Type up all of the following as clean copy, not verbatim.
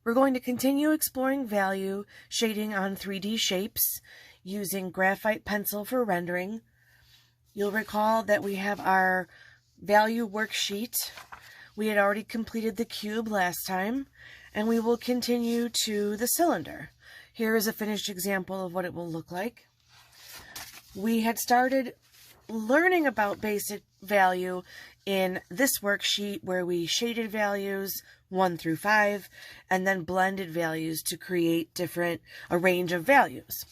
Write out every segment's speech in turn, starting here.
We're going to continue exploring value shading on 3D shapes using graphite pencil for rendering. You'll recall that we have our value worksheet. We had already completed the cube last time, and we will continue to the cylinder. Here is a finished example of what it will look like. We had started learning about basic value in this worksheet where we shaded values 1 through 5 and then blended values to create a range of values.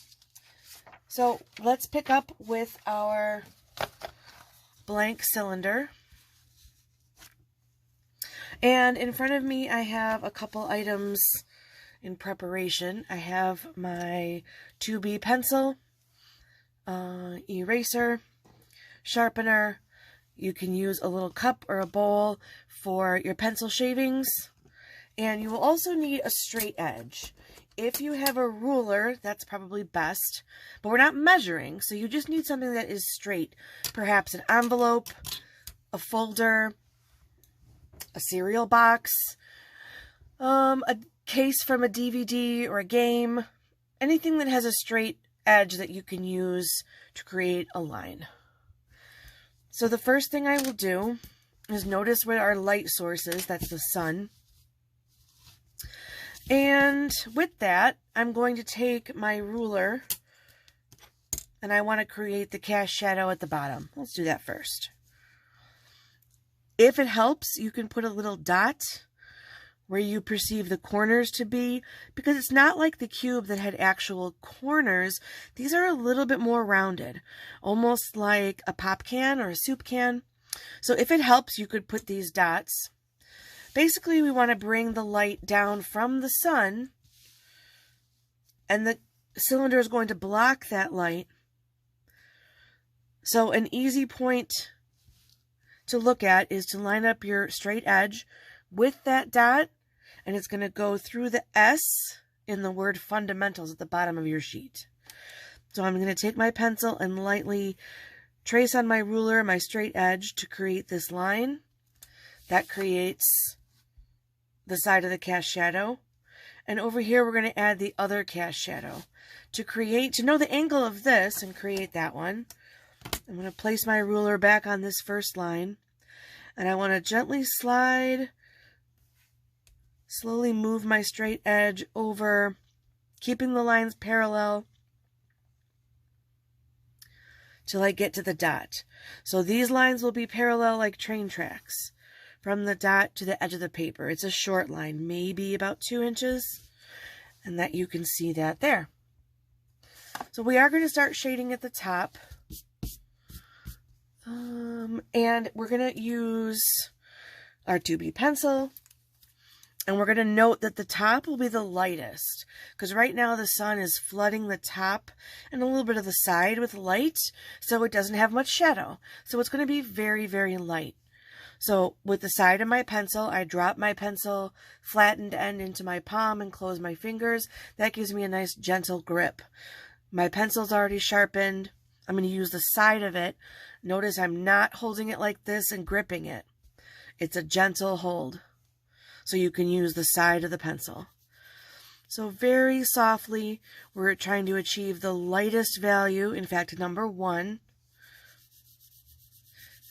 So let's pick up with our blank cylinder. And in front of me I have a couple items in preparation. I have my 2B pencil, eraser, sharpener. You can use a little cup or a bowl for your pencil shavings. And you will also need a straight edge. If you have a ruler, that's probably best. But we're not measuring, so you just need something that is straight. Perhaps an envelope, a folder, a cereal box, a case from a DVD or a game. Anything that has a straight edge that you can use to create a line. So the first thing I will do is notice where our light source is. That's the sun. And with that, I'm going to take my ruler and I want to create the cast shadow at the bottom. Let's do that first. If it helps, you can put a little dot where you perceive the corners to be, because it's not like the cube that had actual corners. These are a little bit more rounded, almost like a pop can or a soup can. So if it helps, you could put these dots. Basically, we want to bring the light down from the sun, and the cylinder is going to block that light. So an easy point to look at is to line up your straight edge with that dot, and it's going to go through the S in the word fundamentals at the bottom of your sheet. So I'm going to take my pencil and lightly trace on my ruler my straight edge to create this line. That creates the side of the cast shadow. And over here we're going to add the other cast shadow. To know the angle of this and create that one, I'm going to place my ruler back on this first line, and I want to gently slowly move my straight edge over, keeping the lines parallel till I get to the dot. So these lines will be parallel like train tracks from the dot to the edge of the paper. It's a short line, maybe about 2 inches, and that you can see that there. So we are going to start shading at the top. And we're going to use our 2B pencil. And we're going to note that the top will be the lightest, because right now the sun is flooding the top and a little bit of the side with light, so it doesn't have much shadow. So it's going to be very, very light. So with the side of my pencil, I drop my pencil flattened end into my palm and close my fingers. That gives me a nice gentle grip. My pencil's already sharpened. I'm going to use the side of it. Notice I'm not holding it like this and gripping it. It's a gentle hold. So you can use the side of the pencil. So very softly, we're trying to achieve the lightest value, in fact, number 1.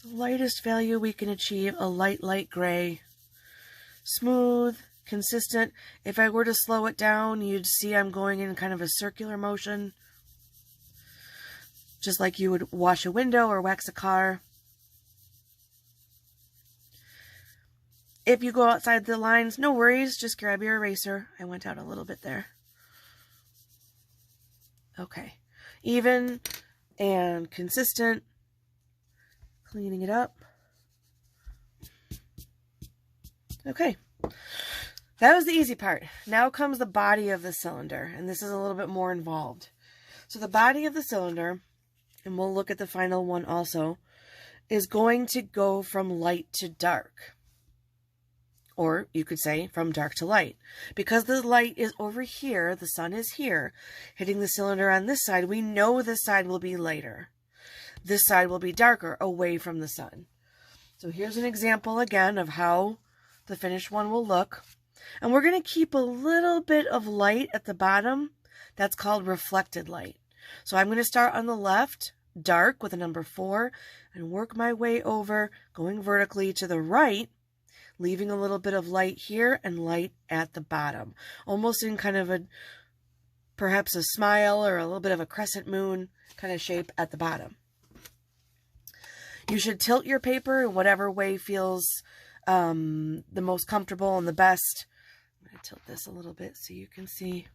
The lightest value we can achieve, a light gray. Smooth, consistent. If I were to slow it down, you'd see I'm going in kind of a circular motion, just like you would wash a window or wax a car. If you go outside the lines, no worries, just grab your eraser. I went out a little bit there. Okay, even and consistent. Cleaning it up. Okay, that was the easy part. Now comes the body of the cylinder, and this is a little bit more involved. So the body of the cylinder, and we'll look at the final one also, is going to go from light to dark. Or you could say from dark to light. Because the light is over here, the sun is here, hitting the cylinder on this side, we know this side will be lighter. This side will be darker, away from the sun. So here's an example again of how the finished one will look. And we're going to keep a little bit of light at the bottom. That's called reflected light. So I'm going to start on the left, dark with a number 4, and work my way over, going vertically to the right, leaving a little bit of light here and light at the bottom. Almost in kind of perhaps a smile or a little bit of a crescent moon kind of shape at the bottom. You should tilt your paper in whatever way feels the most comfortable and the best. I'm going to tilt this a little bit so you can see.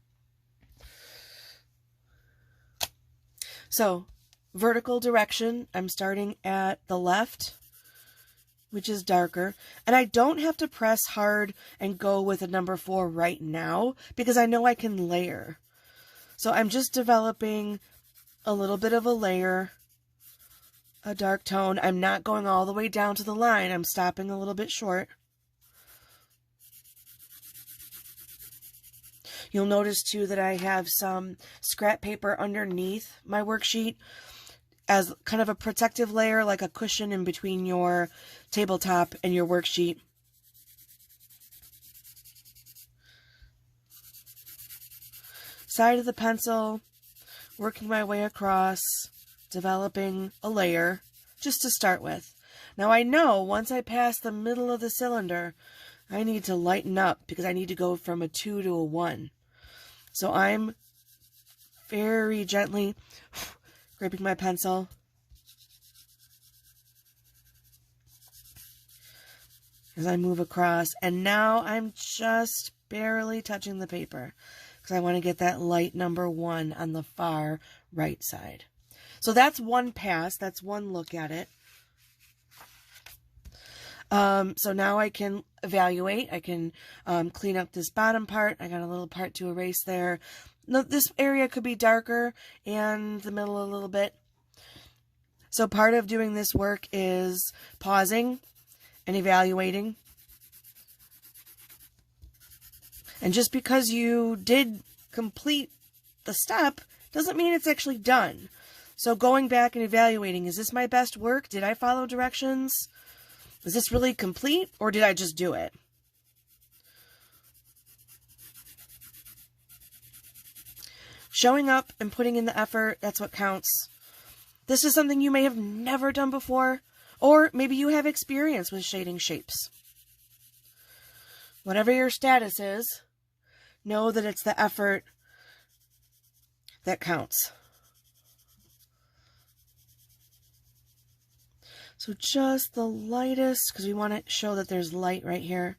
So, vertical direction, I'm starting at the left, which is darker. And I don't have to press hard and go with a number 4 right now because I know I can layer. So I'm just developing a little bit of a layer, a dark tone. I'm not going all the way down to the line. I'm stopping a little bit short. You'll notice too that I have some scrap paper underneath my worksheet as kind of a protective layer, like a cushion in between your tabletop and your worksheet. Side of the pencil, working my way across, developing a layer just to start with. Now I know once I pass the middle of the cylinder, I need to lighten up because I need to go from a 2 to a 1. So I'm very gently gripping my pencil. As I move across, and now I'm just barely touching the paper because I want to get that light number 1 on the far right side. So that's one pass, that's one look at it. So now I can evaluate, I can clean up this bottom part. I got a little part to erase there. Now, this area could be darker and the middle a little bit. So part of doing this work is pausing and evaluating. And just because you did complete the step doesn't mean it's actually done. So going back and evaluating, is this my best work? Did I follow directions? Is this really complete or did I just do it? Showing up and putting in the effort, that's what counts. This is something you may have never done before, or maybe you have experience with shading shapes. Whatever your status is, know that it's the effort that counts. So just the lightest, because we want to show that there's light right here,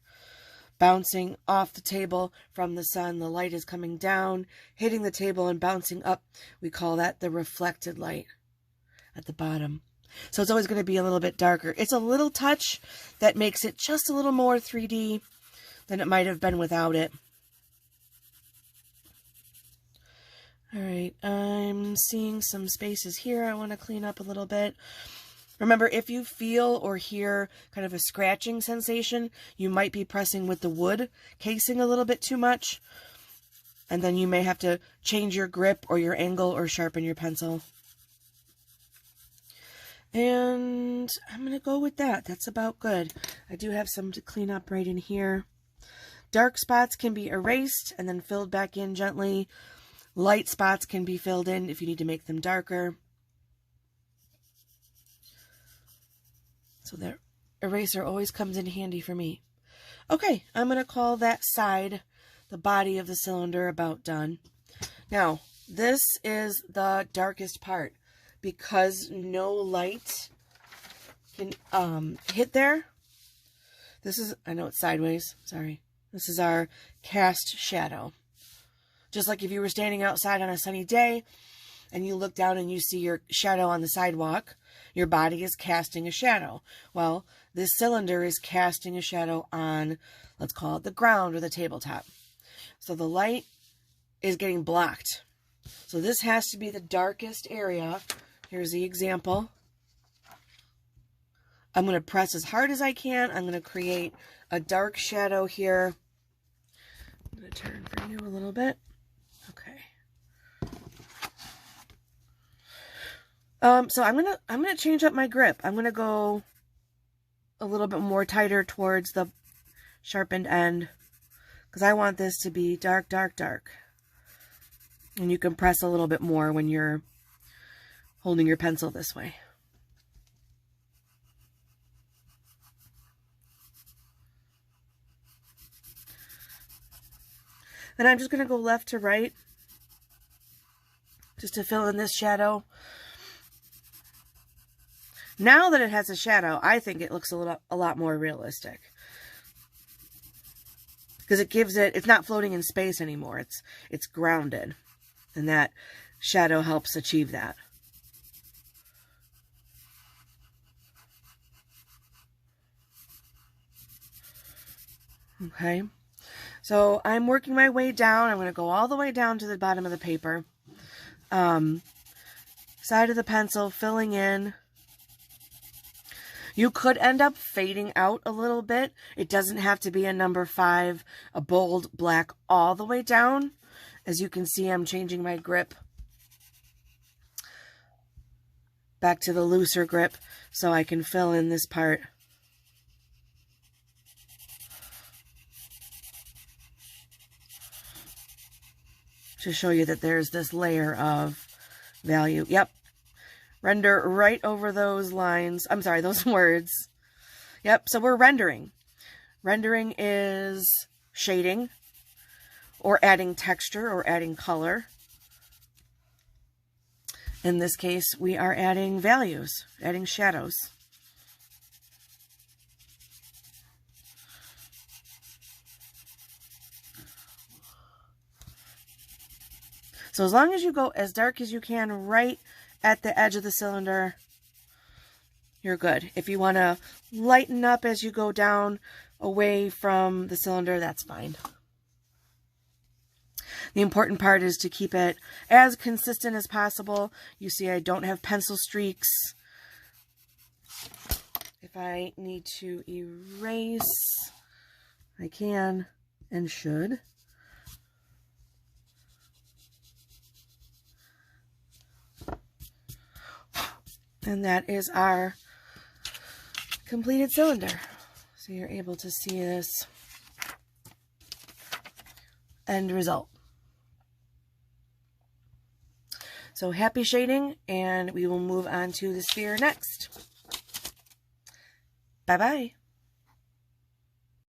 bouncing off the table from the sun. The light is coming down, hitting the table and bouncing up. We call that the reflected light at the bottom. So it's always going to be a little bit darker. It's a little touch that makes it just a little more 3D than it might have been without it. All right, I'm seeing some spaces here I want to clean up a little bit. Remember, if you feel or hear kind of a scratching sensation, you might be pressing with the wood casing a little bit too much. And then you may have to change your grip or your angle or sharpen your pencil. And I'm going to go with that. That's about good. I do have some to clean up right in here. Dark spots can be erased and then filled back in gently. Light spots can be filled in if you need to make them darker. So the eraser always comes in handy for me. Okay, I'm going to call that side, the body of the cylinder, about done. Now, this is the darkest part because no light can hit there. This is, I know it's sideways, sorry. This is our cast shadow. Just like if you were standing outside on a sunny day and you look down and you see your shadow on the sidewalk, your body is casting a shadow. Well, this cylinder is casting a shadow on, let's call it the ground or the tabletop. So the light is getting blocked. So this has to be the darkest area. Here's the example. I'm going to press as hard as I can. I'm going to create a dark shadow here. I'm going to turn for you a little bit. Okay. So I'm gonna change up my grip. I'm gonna go a little bit more tighter towards the sharpened end, because I want this to be dark, dark, dark. And you can press a little bit more when you're holding your pencil this way. Then I'm just going to go left to right just to fill in this shadow. Now that it has a shadow, I think it looks a lot more realistic. Because it gives it, it's not floating in space anymore. It's grounded. And that shadow helps achieve that. Okay. So I'm working my way down. I'm going to go all the way down to the bottom of the paper. Side of the pencil, filling in. You could end up fading out a little bit. It doesn't have to be a number 5, a bold black all the way down. As you can see, I'm changing my grip back to the looser grip so I can fill in this part. To show you that there's this layer of value. Yep. Render right over those lines. I'm sorry, those words. Yep, so we're rendering. Rendering is shading or adding texture or adding color. In this case, we are adding values, adding shadows. So as long as you go as dark as you can right at the edge of the cylinder, you're good. If you want to lighten up as you go down away from the cylinder, that's fine. The important part is to keep it as consistent as possible. You see I don't have pencil streaks. If I need to erase, I can and should. And that is our completed cylinder. So you're able to see this end result. So happy shading, and we will move on to the sphere next. Bye-bye.